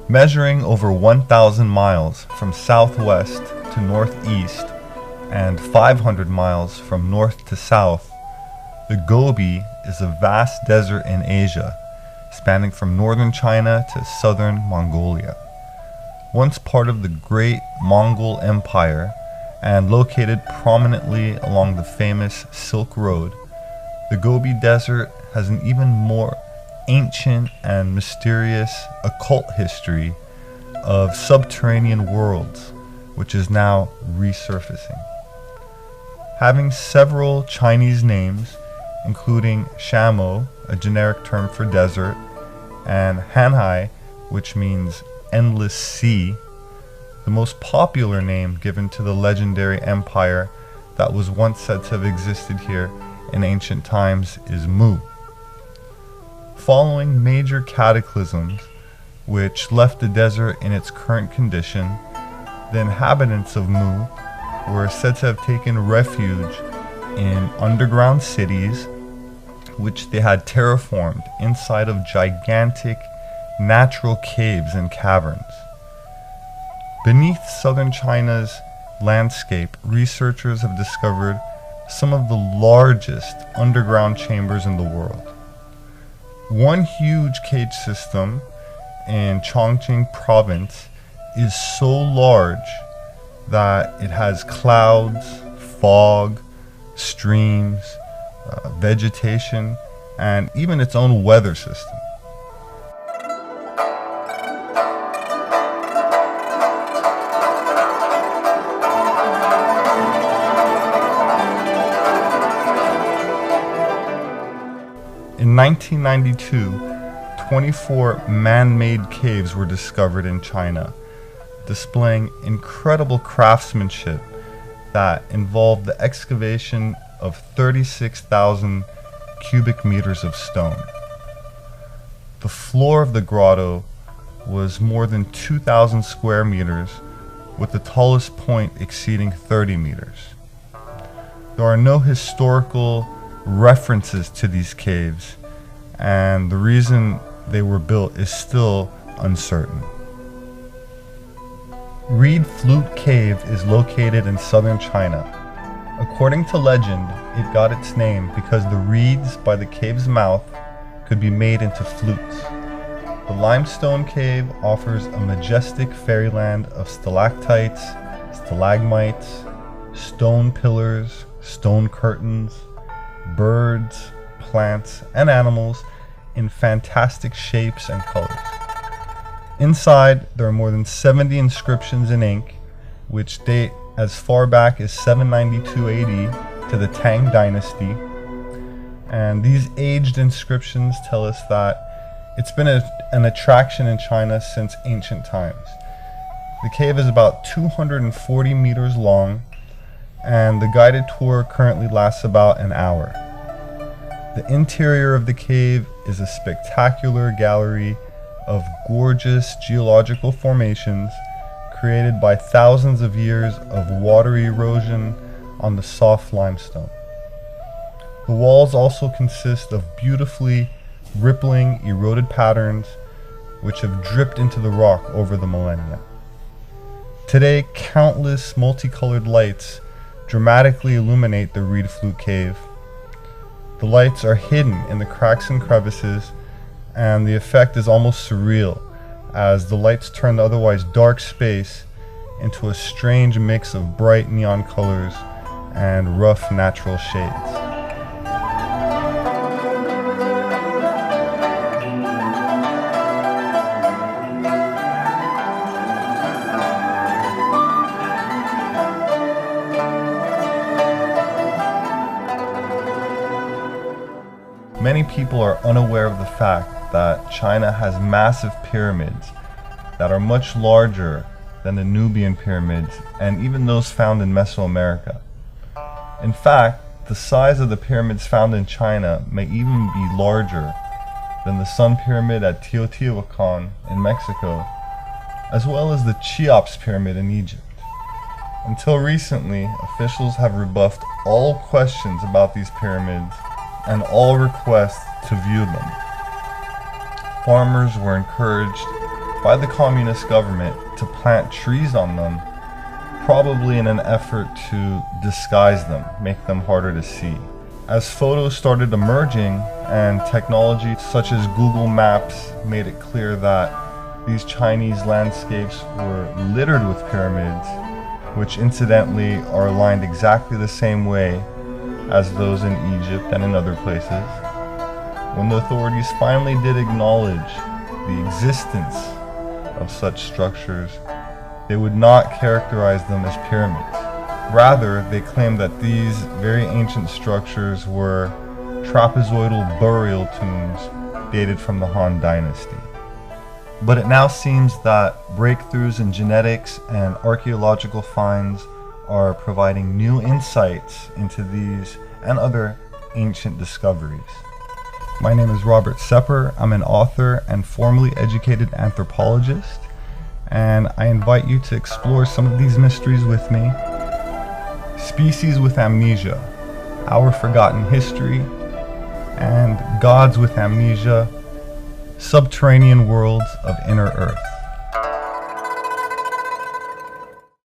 Measuring over 1,000 miles from southwest to northeast and 500 miles from north to south, the Gobi is a vast desert in Asia, spanning from northern China to southern Mongolia. Once part of the Great Mongol Empire and located prominently along the famous Silk Road, the Gobi Desert has an even more ancient and mysterious occult history of subterranean worlds, which is now resurfacing. Having several Chinese names, including Shamo, a generic term for desert, and Hanhai, which means endless sea, the most popular name given to the legendary empire that was once said to have existed here in ancient times is Mu. Following major cataclysms which left the desert in its current condition, the inhabitants of Mu were said to have taken refuge in underground cities which they had terraformed inside of gigantic natural caves and caverns. Beneath southern China's landscape, researchers have discovered some of the largest underground chambers in the world. One huge cage system in Chongqing province is so large that it has clouds, fog, streams, vegetation, and even its own weather system. In 1992, 24 man-made caves were discovered in China, displaying incredible craftsmanship that involved the excavation of 36,000 cubic meters of stone. The floor of the grotto was more than 2,000 square meters, with the tallest point exceeding 30 meters. There are no historical references to these caves, and the reason they were built is still uncertain. Reed Flute Cave is located in southern China. According to legend, it got its name because the reeds by the cave's mouth could be made into flutes. The limestone cave offers a majestic fairyland of stalactites, stalagmites, stone pillars, stone curtains, birds, plants, and animals in fantastic shapes and colors. Inside, there are more than 70 inscriptions in ink, which date as far back as 792 AD to the Tang Dynasty. And these aged inscriptions tell us that it's been an attraction in China since ancient times. The cave is about 240 meters long, and the guided tour currently lasts about an hour. The interior of the cave is a spectacular gallery of gorgeous geological formations created by thousands of years of water erosion on the soft limestone. The walls also consist of beautifully rippling, eroded patterns which have dripped into the rock over the millennia. Today, countless multicolored lights dramatically illuminate the Reed Flute Cave. The lights are hidden in the cracks and crevices, and the effect is almost surreal as the lights turn the otherwise dark space into a strange mix of bright neon colors and rough natural shades. Many people are unaware of the fact that China has massive pyramids that are much larger than the Nubian pyramids and even those found in Mesoamerica. In fact, the size of the pyramids found in China may even be larger than the Sun Pyramid at Teotihuacan in Mexico, as well as the Cheops Pyramid in Egypt. Until recently, officials have rebuffed all questions about these pyramids and all requests to view them. Farmers were encouraged by the communist government to plant trees on them, probably in an effort to disguise them, make them harder to see. As photos started emerging and technology such as Google Maps made it clear that these Chinese landscapes were littered with pyramids, which incidentally are aligned exactly the same way as those in Egypt and in other places. When the authorities finally did acknowledge the existence of such structures, they would not characterize them as pyramids. Rather, they claimed that these very ancient structures were trapezoidal burial tombs dated from the Han Dynasty. But it now seems that breakthroughs in genetics and archaeological finds are providing new insights into these and other ancient discoveries. My name is Robert Sepper. I'm an author and formally educated anthropologist, and I invite you to explore some of these mysteries with me. Species with amnesia, our forgotten history, and gods with amnesia, subterranean worlds of inner earth.